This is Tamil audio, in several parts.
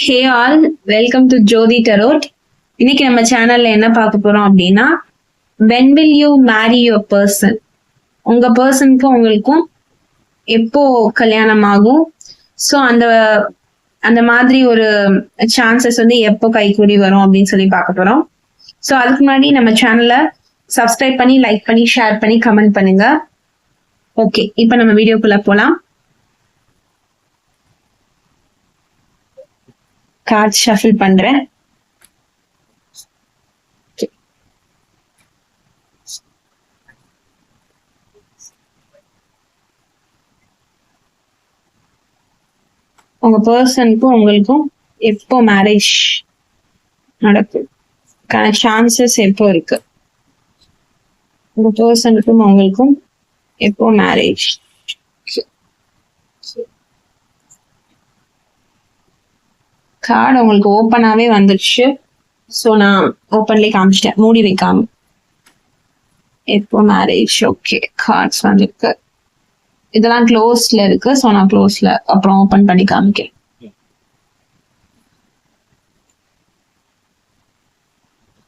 ஹே ஆல், வெல்கம் டு ஜோதி டரோட். இன்னைக்கு நம்ம சேனல்ல என்ன பார்க்க போறோம் அப்படின்னா, when will you marry your person? உங்க பர்சனுக்கும் உங்களுக்கும் எப்போ கல்யாணம் ஆகும்? ஸோ அந்த மாதிரி ஒரு சான்சஸ் வந்து எப்போ கைகூடி வரும் அப்படின்னு சொல்லி பார்க்க போறோம். ஸோ அதுக்கு முன்னாடி நம்ம சேனலை சப்ஸ்கிரைப் பண்ணி, லைக் பண்ணி, ஷேர் பண்ணி, கமெண்ட் பண்ணுங்க. ஓகே, இப்போ நம்ம வீடியோக்குள்ள போலாம். கார்ட் ஷஃபில் பண்றேன். உங்க பர்சனுக்கும் உங்களுக்கும் எப்போ மேரேஜ் நடக்குதுக்கான சான்சஸ் எப்போ இருக்கு? உங்க பர்சனுக்கும் உங்களுக்கும் எப்போ மேரேஜ்? கார்டு உங்களுக்கு ஓப்பனாவே வந்துருச்சு. ஸோ நான் ஓப்பன்லேயே காமிச்சிட்டேன், மூடி வைக்காம. எப்போ மேரேஜ்? ஓகே, கார்ட்ஸ் வந்துருக்கு. இதெல்லாம் க்ளோஸ்ல இருக்கு. ஸோ நான் க்ளோஸ்ல அப்புறம் ஓப்பன் பண்ணி காமிக்கிறேன்.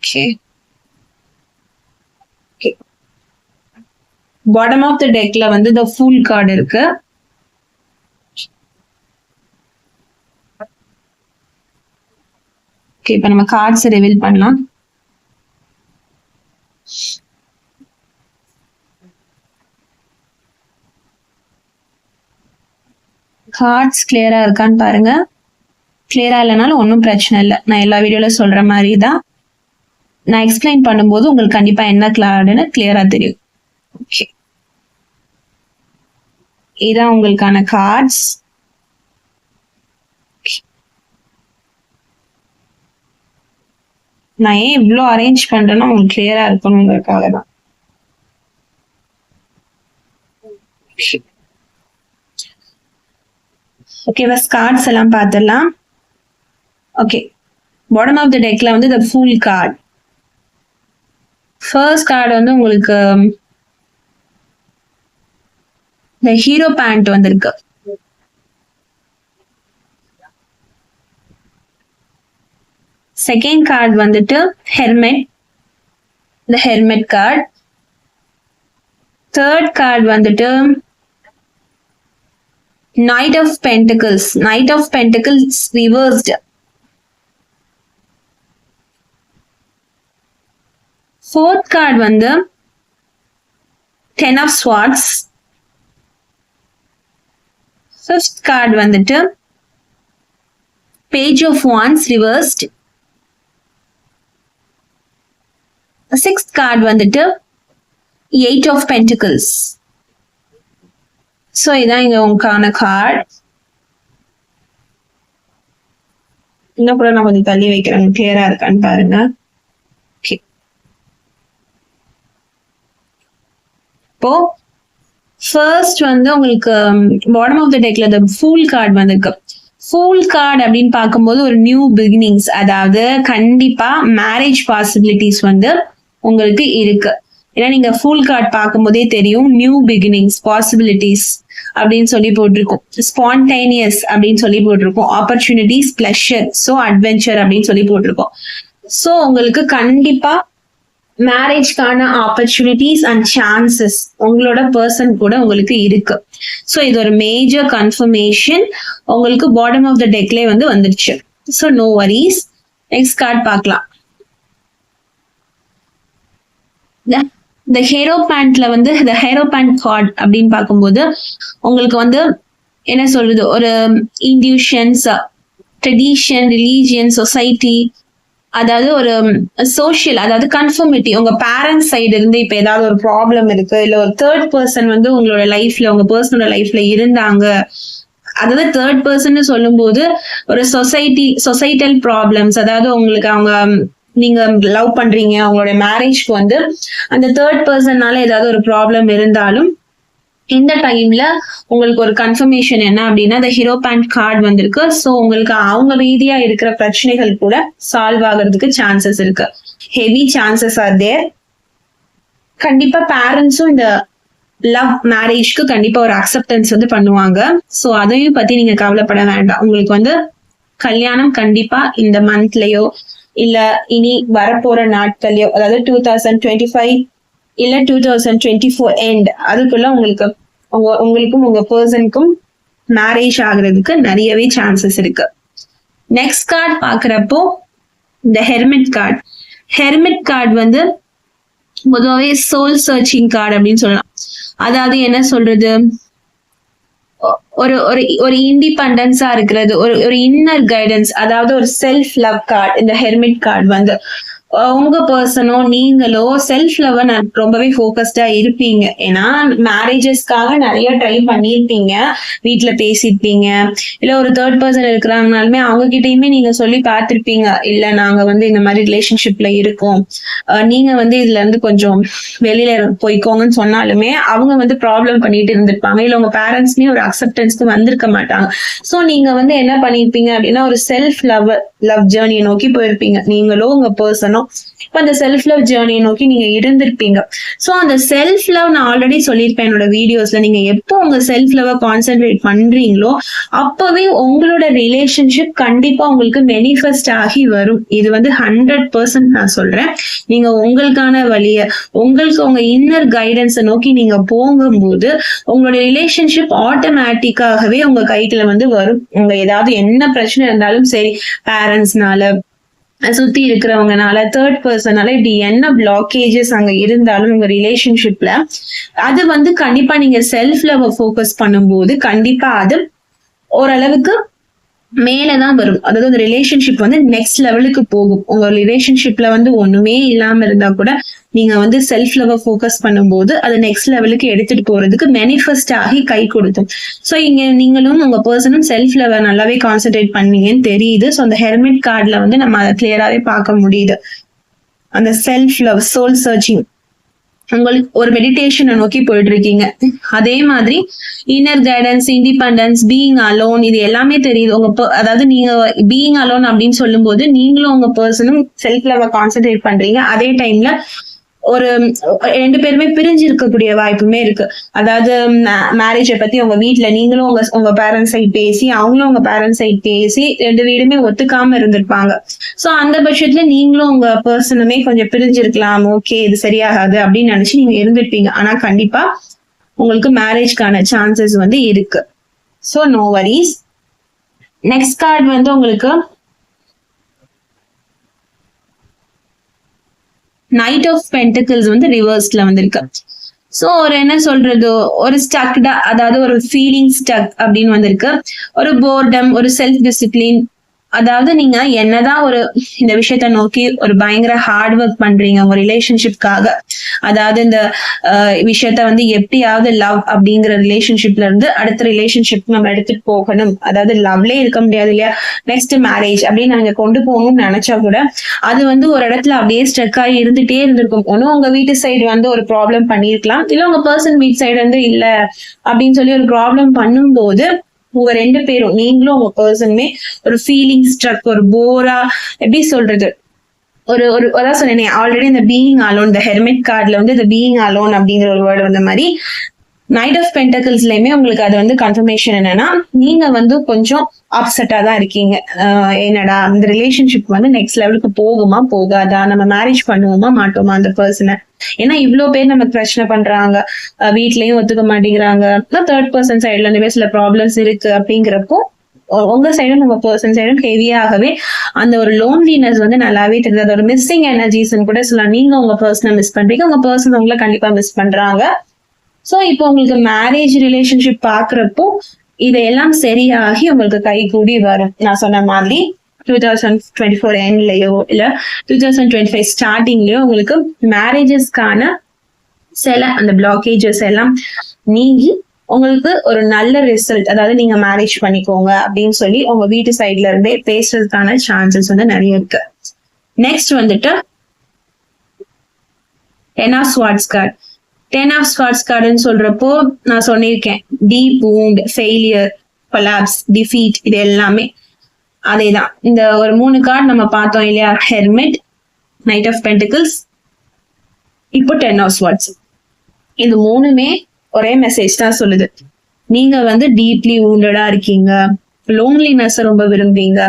ஓகே, பாட்டம் ஆஃப் த டெக்ல வந்து த ஃபூல் கார்டு இருக்கு. ஓகே, இப்போ நம்ம கார்ட்ஸ் ரிவீல் பண்ணலாம். கார்ட்ஸ் கிளியரா இருக்கான்னு பாருங்க. கிளியரா இல்லைனாலும் ஒன்றும் பிரச்சனை இல்லை. நான் எல்லா வீடியோல சொல்ற மாதிரி தான் நான் எக்ஸ்பிளைன் பண்ணும்போது உங்களுக்கு கண்டிப்பா என்ன கார்டுன்னு கிளியரா தெரியும். ஓகே, இதான் உங்களுக்கான கார்ட்ஸ். நான் ஏன் இவ்வளோ அரேஞ்ச் பண்றேன்னா உங்களுக்கு கிளியரா இருக்கணுங்கிறதுக்காக தான். ஓகே, ஃபர்ஸ்ட் கார்ட்ஸ் எல்லாம் பார்த்துடலாம். ஓகே, பாட்டம் ஆஃப் த டெக்ல வந்து த ஃபூல் கார்டு. ஃபர்ஸ்ட் கார்டு வந்து உங்களுக்கு இந்த ஹீரோ பேண்ட் வந்திருக்கு. செகண்ட் கார்டு வந்துட்டு ஹெர்மெட், இந்த ஹெர்மெட் கார்டு. தேர்ட் கார்டு வந்துட்டு Knight of Pentacles. Knight of Pentacles reversed. Fourth card வந்து Ten of Swords. Fifth card வந்துட்டு Page of Wands reversed. Sixth card வந்துட்டு Eight of Pentacles. ஸோ இதான் இங்க உங்களுக்கான கார்டு. இன்னும் கூட நான் கொஞ்சம் தள்ளி வைக்கிறேன், கிளியரா இருக்கான்னு பாருங்க. ஓகே, இப்போ ஃபர்ஸ்ட் வந்து உங்களுக்கு பாட்டம் ஆஃப் த டெக்ல இந்த ஃபூல் கார்டு வந்திருக்கு. ஃபூல் கார்டு அப்படின்னு பார்க்கும்போது ஒரு நியூ பிகினிங்ஸ், அதாவது கண்டிப்பா மேரேஜ் பாசிபிலிட்டிஸ் வந்து உங்களுக்கு இருக்கு. ஏன்னா நீங்க ஃபுல் கார்டு பார்க்கும்போதே தெரியும், நியூ பிகினிங்ஸ், பாசிபிலிட்டிஸ் அப்படின்னு சொல்லி போட்டிருக்கோம். ஸ்பான்டேனியஸ் அப்படின்னு சொல்லி போட்டிருக்கோம். ஆப்பர்ச்சுனிட்டிஸ், பிளஷர், ஸோ அட்வென்ச்சர் அப்படின்னு சொல்லி போட்டிருக்கோம். ஸோ உங்களுக்கு கண்டிப்பா மேரேஜ்க்கான ஆப்பர்ச்சுனிட்டிஸ் அண்ட் சான்சஸ் உங்களோட பர்சன் கூட உங்களுக்கு இருக்கு. ஸோ இது ஒரு மேஜர் கன்ஃபர்மேஷன் உங்களுக்கு பாட்டம் ஆஃப் த டெக்லே வந்து வந்துருச்சு. So no worries. Next card பார்க்கலாம். இந்த ஹீரோ பேண்ட்ல வந்து இந்த ஹீரோ பேண்ட் கார்டு அப்படின்னு பார்க்கும்போது உங்களுக்கு வந்து என்ன சொல்றது, ஒரு இன்டியூஷன்ஸ், ட்ரெடிஷன், ரிலீஜியன், சொசைட்டி, அதாவது ஒரு சோஷியல், அதாவது கன்ஃபர்மிட்டி. உங்க பேரண்ட்ஸ் சைடு இருந்து இப்ப ஏதாவது ஒரு ப்ராப்ளம் இருக்கு, இல்ல ஒரு தேர்ட் பர்சன் வந்து உங்களோட லைஃப்ல, உங்க பர்சனோட லைஃப்ல இருந்தாங்க. அதாவது தேர்ட் பர்சன் சொல்லும் போது ஒரு சொசைட்டல் ப்ராப்ளம்ஸ், அதாவது உங்களுக்கு அவங்க நீங்க லவ் பண்றீங்க, அவங்களோட மேரேஜ்க்கு வந்து அந்த தேர்ட் பர்சன்னால ஏதாவது ஒரு ப்ராப்ளம் இருந்தாலும் இந்த டைம்ல உங்களுக்கு ஒரு கன்ஃபர்மேஷன் என்ன அப்படின்னா இந்த ஹீரோ பேண்ட் கார்டு வந்திருக்கு. ஸோ உங்களுக்கு அவங்க ரீதியா இருக்கிற பிரச்சனைகள் கூட சால்வ் ஆகிறதுக்கு சான்சஸ் இருக்கு. Heavy chances are there. கண்டிப்பா பேரண்ட்ஸும் இந்த லவ் மேரேஜ்க்கு கண்டிப்பா ஒரு அக்செப்டன்ஸ் வந்து பண்ணுவாங்க. ஸோ அதையும் பத்தி நீங்க கவலைப்பட வேண்டாம். உங்களுக்கு வந்து கல்யாணம் கண்டிப்பா இந்த மந்த்லயோ இல்ல இனி வரப்போற நாட்கள்லயோ, அதாவது 2025 இல்ல 2024 எண்ட் அதுக்குள்ள உங்களுக்கும் உங்க பர்சனுக்கும் மேரேஜ் ஆகுறதுக்கு நிறையவே சான்சஸ் இருக்கு. நெக்ஸ்ட் கார்டு பாக்குறப்போ இந்த ஹெர்மிட் கார்டு. ஹெர்மிட் கார்டு வந்து பொதுவாகவே சோல் சர்ச்சிங் கார்டு அப்படின்னு சொல்லலாம். அதாவது என்ன சொல்றது, ஒரு ஒரு ஒரு இண்டிபெண்டன்ஸா இருக்கிறது, ஒரு இன்னர் கைடன்ஸ், அதாவது ஒரு செல்ஃப் லவ் கார்டு. இந்த ஹெர்மிட் கார்டு வந்து உங்க பர்சனோ நீங்களோ செல்ஃப் லவ் ரொம்பவே ஃபோக்கஸ்டா இருப்பீங்க. ஏன்னா மேரேஜஸ்க்காக நிறைய ட்ரை பண்ணிருப்பீங்க, வீட்டுல பேசிருப்பீங்க, இல்ல ஒரு தேர்ட் பர்சன் இருக்கிறாங்கனாலுமே அவங்க கிட்டயுமே நீங்க சொல்லி பார்த்திருப்பீங்க, இல்ல நாங்க வந்து இந்த மாதிரி ரிலேஷன்ஷிப்ல இருக்கோம், நீங்க வந்து இதுல இருந்து கொஞ்சம் வெளியில போய்க்கோங்கன்னு சொன்னாலுமே அவங்க வந்து ப்ராப்ளம் பண்ணிட்டு இருந்திருப்பாங்க, இல்ல உங்க பேரண்ட்ஸ்மே ஒரு அக்செப்டன்ஸ்க்கு வந்திருக்க மாட்டாங்க. சோ நீங்க வந்து என்ன பண்ணிருப்பீங்க அப்படின்னா ஒரு செல்ஃப் லவ் ஜேர்னியை நோக்கி போயிருப்பீங்க, நீங்களோ உங்க பர்சனோ. இப்ப அந்த செல்ஃப் லவ் ஜேர்னியை நோக்கி நீங்க இருந்திருப்பீங்க. சோ அந்த செல்ஃப் லவ் நான் ஆல்ரெடி சொல்லியிருப்பேன் என்னோட வீடியோஸ்ல, நீங்க எப்போ உங்க செல்ஃப் லவ் கான்சென்ட்ரேட் பண்றீங்களோ அப்பவே உங்களோட ரிலேஷன்ஷிப் கண்டிப்பா உங்களுக்கு மேனிஃபெஸ்ட் ஆகி வரும். இது வந்து 100% நான் சொல்றேன். நீங்க உங்களுக்கான வழிய, உங்களுக்கு உங்க இன்னர் கைடன்ஸை நோக்கி நீங்க போகும்போது உங்களோட ரிலேஷன்ஷிப் ஆட்டோமேட்டிக்காகவே உங்க கைக்குள்ள வந்து வரும். உங்க ஏதாவது என்ன பிரச்சனை இருந்தாலும் சரி, பேரண்ட்ஸ்னால, சுத்தி இருக்கிறவங்கனால, தேர்ட் பர்சனால, இப்படி என்ன பிளாக்கேஜஸ் அங்க இருந்தாலும் உங்க ரிலேஷன்ஷிப்ல அது வந்து கண்டிப்பா நீங்க செல்ஃப் லவ் ஃபோக்கஸ் பண்ணும்போது கண்டிப்பா அது ஓரளவுக்கு மேலதான் வரும். அதாவது அந்த ரிலேஷன்ஷிப் வந்து நெக்ஸ்ட் லெவலுக்கு போகும். உங்க ரிலேஷன்ஷிப்ல வந்து ஒண்ணுமே இல்லாம இருந்தா கூட நீங்க வந்து செல்ஃப் லவ் ஃபோக்கஸ் பண்ணும்போது அது நெக்ஸ்ட் லெவலுக்கு எடுத்துட்டு போறதுக்கு மேனிஃபெஸ்ட் ஆகி கை கொடுக்கும். சோ இங்க நீங்களும் உங்க பர்சனும் செல்ஃப் லவ் நல்லாவே கான்சென்ட்ரேட் பண்ணீங்கன்னு தெரியுது. சோ அந்த ஹெர்மிட் கார்டுல வந்து நம்ம அதை கிளியராவே பார்க்க முடியுது. அந்த செல்ஃப் லவ், சோல் சர்ச்சிங், உங்களுக்கு ஒரு மெடிடேஷனை நோக்கி போயிட்டு இருக்கீங்க. அதே மாதிரி inner guidance, independence, being alone, இது எல்லாமே தெரியுது. அதாவது நீங்க பீயிங் அலோன் அப்படின்னு சொல்லும் போது நீங்களும் உங்க பர்சனும் செல்ஃப் லவ் கான்சென்ட்ரேட் பண்றீங்க. அதே டைம்ல ஒரு 2 பேருமே பிரிஞ்சு இருக்கக்கூடிய வாய்ப்புமே இருக்கு. அதாவது மேரேஜை பத்தி உங்க வீட்டுல நீங்களும் உங்க பேரண்ட்ஸ் சைட் பேசி, அவங்களும் உங்க பேரண்ட்ஸ் சைட் பேசி 2 வீடுமே ஒத்துக்காம இருந்திருப்பாங்க. சோ அந்த பட்சத்துல நீங்களும் உங்க பர்சனுமே கொஞ்சம் பிரிஞ்சிருக்கலாம், ஓகே இது சரியாகாது அப்படின்னு நினைச்சு நீங்க இருந்திருப்பீங்க. ஆனா கண்டிப்பா உங்களுக்கு மேரேஜ்க்கான சான்சஸ் வந்து இருக்கு. So no worries. Next card வந்து உங்களுக்கு நைட் ஆஃப் பென்டக்கிள்ஸ் வந்து ரிவர்ஸ்ல வந்திருக்கு. சோ ஒரு என்ன சொல்றது, ஒரு ஸ்டக்டா, அதாவது ஒரு ஃபீலிங் ஸ்டக் அப்படின்னு வந்திருக்கு. ஒரு போர்டம், ஒரு செல்ஃப் டிசிப்ளின், அதாவது நீங்க என்னதான் ஒரு இந்த விஷயத்த நோக்கி ஒரு பயங்கர ஹார்ட் ஒர்க் பண்றீங்க உங்க ரிலேஷன்ஷிப்காக, அதாவது இந்த விஷயத்த வந்து எப்படியாவது லவ் அப்படிங்கிற ரிலேஷன்ஷிப்ல இருந்து அடுத்த ரிலேஷன்ஷிப் நம்ம எடுத்துட்டு போகணும், அதாவது லவ்லே இருக்க முடியாது இல்லையா, நெக்ஸ்ட் மேரேஜ் அப்படின்னு நாங்க கொண்டு போகணும்னு நினைச்சா கூட அது வந்து ஒரு இடத்துல அப்படியே ஸ்ட்ரக் ஆகி இருந்துட்டே இருந்திருக்கும். ஒன்னும் உங்க வீட்டு சைடு வந்து ஒரு ப்ராப்ளம் பண்ணிருக்கலாம், இல்ல உங்க பர்சன் வீட்டு சைடு வந்து இல்ல அப்படின்னு சொல்லி ஒரு ப்ராப்ளம் பண்ணும்போது உங்க 2 பேரும், நீங்களும் உங்க பர்சனுமே ஒரு ஃபீலிங் ஸ்ட்ரக், ஒரு போரா, எப்படி சொல்றது, ஒரு அதான் சொன்னேனே ஆல்ரெடி இந்த பீயிங் அலோன், இந்த ஹெர்மிட் கார்டுல வந்து இந்த பீயிங் அலோன் அப்படிங்கிற ஒரு வேர்டு வந்த மாதிரி நைட் ஆஃப் பென்டக்கிள்ஸ்லயுமே உங்களுக்கு அது வந்து கன்ஃபர்மேஷன் என்னன்னா நீங்க வந்து கொஞ்சம் அப்செட்டா தான் இருக்கீங்க. என்னடா இந்த ரிலேஷன்ஷிப் வந்து நெக்ஸ்ட் லெவலுக்கு போகுமா போகாதா, நம்ம மேரேஜ் பண்ணுவோமா மாட்டோமா அந்த பர்சனை, ஏன்னா இவ்வளவு பேர் நமக்கு பிரச்சனை பண்றாங்க, வீட்லயும் ஒத்துக்க மாட்டேங்கிறாங்க, தேர்ட் பர்சன் சைட்ல இருந்து சில ப்ராப்ளம்ஸ் இருக்கு. அப்படிங்கிறப்போ உங்க சைடும் உங்க பர்சன் சைடும் ஹெவியாகவே அந்த ஒரு லோன்லினஸ் வந்து நல்லாவே தெரியுது. அது ஒரு மிஸ்ஸிங் எனர்ஜிஸ்ன்னு கூட சொல்லலாம். நீங்க உங்க பர்சனை மிஸ் பண்றீங்க, உங்க பர்சன் உங்களை கண்டிப்பா மிஸ் பண்றாங்க. சோ இப்போ உங்களுக்கு மேரேஜ் ரிலேஷன்ஷிப் பாக்குறப்போ இதையெல்லாம் சரியாகி உங்களுக்கு கை கூடி வரும். நான் சொன்ன மாதிரி 2024 எண்ட்லயோ இல்ல 2025 ஸ்டார்டிங்லயோ உங்களுக்கு மேரேஜஸ்க்கான சில அந்த பிளாக்கேஜஸ் எல்லாம் நீங்கி உங்களுக்கு ஒரு நல்ல ரிசல்ட், அதாவது நீங்க மேரேஜ் பண்ணிக்கோங்க அப்படின்னு சொல்லி உங்க வீட்டு சைட்ல இருந்தே பேசுறதுக்கான சான்சஸ் வந்து நிறைய இருக்கு. நெக்ஸ்ட் வந்துட்டு 10 of Swords card. 10 of Swords கார்டுன்னு சொல்றப்போ நான் சொல்லியிருக்கேன், deep wound, failure, collapse, defeat, இது எல்லாமே அதேதான். இந்த ஒரு 3 கார்டு நம்ம பார்த்தோம் இல்லையா, ஹெர்மிட், நைட் ஆஃப் பென்டிகிள்ஸ், இப்போ 10 of Swords. இது 3மே ஒரே மெசேஜ் தான் சொல்லுது. நீங்க வந்து டீப்லி வூண்டடா இருக்கீங்க, லோன்லினஸ் ரொம்ப விரும்புறீங்க,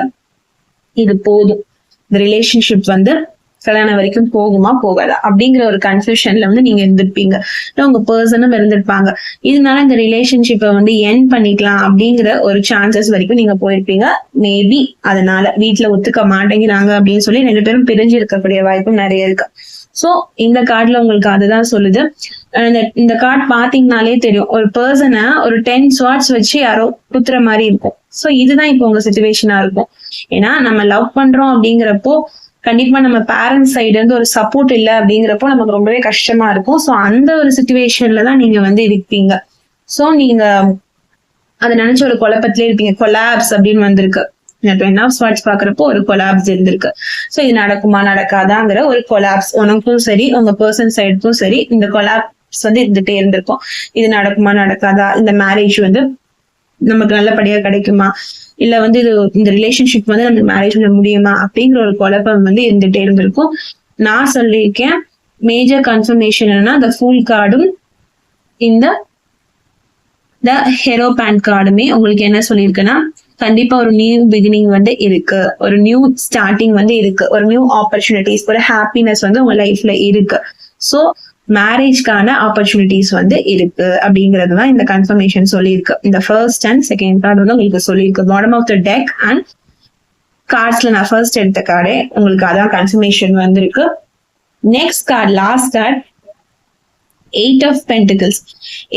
இது போதும், இந்த ரிலேஷன்ஷிப் வந்து கல்யாணம் வரைக்கும் போகுமா போகாதா அப்படிங்கிற ஒரு கன்ஃபியூஷன்ல வந்து நீங்க இருந்திருப்பீங்க. உங்க பர்சனும் இருந்திருப்பாங்க. இதனால இந்த ரிலேஷன்ஷிப்பை வந்து என் பண்ணிக்கலாம் அப்படிங்கிற ஒரு சான்சஸ் வரைக்கும் நீங்க போயிருப்பீங்க. மேபி அதனால வீட்டுல ஒத்துக்க மாட்டேங்கிறாங்க அப்படின்னு சொல்லி 2 பேரும் பிரிஞ்சு இருக்கக்கூடிய வாய்ப்பும் நிறைய இருக்கு. சோ இந்த கார்டுல உங்களுக்கு அதுதான் சொல்லுது. இந்த கார்டு பாத்தீங்கன்னாலே தெரியும், ஒரு பர்சனை ஒரு 10 ஸ்வாட்ஸ் வச்சு யாரோ குத்துற மாதிரி இருக்கும். சோ இதுதான் இப்போ உங்க சிச்சுவேஷனா இருக்கும். ஏன்னா நம்ம லவ் பண்றோம் அப்படிங்கிறப்போ கண்டிப்பா நம்ம பேரண்ட்ஸ் சைடு இருந்து ஒரு சப்போர்ட் இல்லை அப்படிங்கிறப்போ நமக்கு ரொம்பவே கஷ்டமா இருக்கும். சோ அந்த ஒரு சிச்சுவேஷன்ல தான் நீங்க வந்து இருப்பீங்க. சோ நீங்க அதை நினைச்ச ஒரு குழப்பத்திலே இருப்பீங்க. கொலாப்ஸ் அப்படின்னு வந்திருக்கு. 10 ஆஃப் ஸ்வாட்ஸ் பாக்குறப்போ ஒரு கொலாப்ஸ் இருந்திருக்கு. சோ இது நடக்குமா நடக்காதாங்கிற ஒரு கொலாப்ஸ் உனக்கும் சரி உங்க பர்சன் சைடுக்கும் சரி இந்த கொலாப்ஸ் வந்து இருந்துட்டே இருந்திருக்கும். இது நடக்குமா நடக்காதா, இந்த மேரேஜ் வந்து நமக்கு நல்லபடியா கிடைக்குமா, இல்ல வந்து இது இந்த ரிலேஷன்ஷிப் வந்து நமக்கு மேரேஜ்ல முடியுமா அப்படிங்கிற ஒரு குழப்பம் வந்து இருந்துட்டே இருந்திருக்கும். நான் சொல்லியிருக்கேன் மேஜர் கன்ஃபர்மேஷன் என்னன்னா இந்த ஃபுல் கார்டும் இந்த ஹெரோபேண்ட் கார்டுமே உங்களுக்கு என்ன சொல்லியிருக்குன்னா கண்டிப்பா ஒரு நியூ பிகினிங் வந்து இருக்கு, ஒரு நியூ ஸ்டார்டிங் வந்து இருக்கு, ஒரு நியூ ஆப்பர்ச்சுனிட்டிஸ், ஒரு ஹாப்பினஸ் வந்து உங்க லைஃப்ல இருக்கு. சோ மேரேஜ்க்கான ஆப்பர்ச்சுனிட்டிஸ் வந்து இருக்கு அப்படிங்கிறது தான் இந்த கன்ஃபர்மேஷன் சொல்லியிருக்கு. இந்த ஃபர்ஸ்ட் அண்ட் செகண்ட் கார்டு வந்து உங்களுக்கு சொல்லியிருக்கு. Bottom of the deck and கார்ட்ஸ்ல நான் ஃபர்ஸ்ட் எடுத்த கார்டே உங்களுக்கு அதான் கன்ஃபர்மேஷன் வந்திருக்கு. Next card, last card, 8 of pentacles.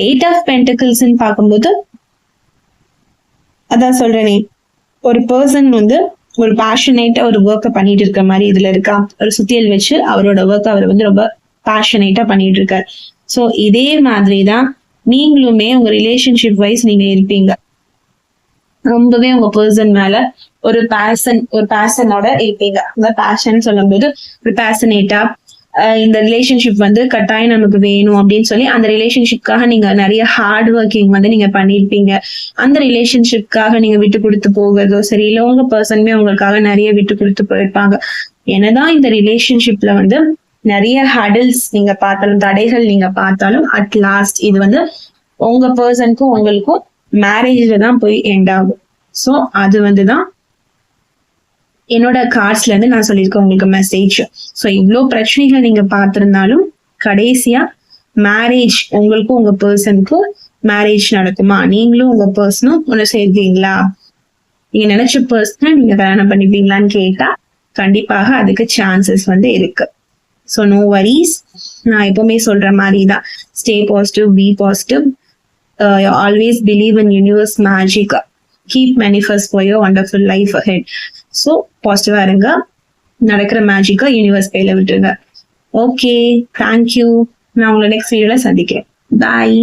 8 of பென்டிகிள்ஸ்ன்னு பார்க்கும்போது அதான் சொல்றேனே, ஒரு பர்சன் வந்து ஒரு பேஷனேட்டா ஒரு ஒர்க்கை பண்ணிட்டு இருக்க மாதிரி இதுல இருக்கா. ஒரு சுத்தியல் வச்சு அவரோட ஒர்க் அவர் வந்து ரொம்ப பேஷனேட்டா பண்ணிட்டு இருக்காரு. சோ இதே மாதிரிதான் நீங்களுமே உங்க ரிலேஷன்ஷிப் வைஸ் நீங்க இருப்பீங்க. ரொம்பவே உங்க பர்சன் மேல ஒரு பேஷனோட இருப்பீங்க. அந்த பேஷன் சொல்லும் போது ஒரு பேஷனேட்டா இந்த ரிலேஷன்ஷிப் வந்து கட்டாயம் நமக்கு வேணும் அப்படின்னு சொல்லி அந்த ரிலேஷன்ஷிப்காக நீங்க நிறைய ஹார்ட் ஒர்க்கிங் வந்து நீங்க பண்ணிருப்பீங்க. அந்த ரிலேஷன்ஷிப்காக நீங்க விட்டு கொடுத்து போகிறதோ சரி, இல்ல உங்க பர்சனுமே உங்களுக்காக நிறைய விட்டு கொடுத்து போயிருப்பாங்க. என்னதான் இந்த ரிலேஷன்ஷிப்ல வந்து நிறைய ஹடல்ஸ் நீங்க பார்த்தாலும், தடைகள் நீங்க பார்த்தாலும், அட் லாஸ்ட் இது வந்து உங்க பர்சனுக்கும் உங்களுக்கும் மேரேஜ்ல தான் போய் எண்ட் ஆகும். சோ அது வந்துதான் என்னோட கார்ட்ஸ்ல இருந்து நான் சொல்லியிருக்கேன் உங்களுக்கு மெசேஜ். சோ இவ்வளவு பிரச்சனைகள் நீங்க பார்த்திருந்தாலும் கடைசியா மேரேஜ் உங்களுக்கும் உங்க பர்சனுக்கும் மேரேஜ் நடக்குமா, நீங்களும் உங்க பர்சனும் ஒண்ணு சேர்க்கீங்களா, நீங்க நினைச்ச பர்சனை நீங்க கல்யாணம் பண்ணிப்பீங்களான்னு கேட்டா கண்டிப்பாக அதுக்கு சான்சஸ் வந்து இருக்கு. So no worries. நான் எப்பவுமே சொல்ற மாதிரி தான், stay positive, be positive, always believe in universe magic, keep manifest for your wonderful life ahead. So பாசிட்டிவா இருங்க, நடக்கிற மேஜிக்கை யூனிவர்ஸ் கையில விட்டுருங்க. Okay, thank you. நான் உங்களை நெக்ஸ்ட் வீடியோல சந்திக்கிறேன். பாய்.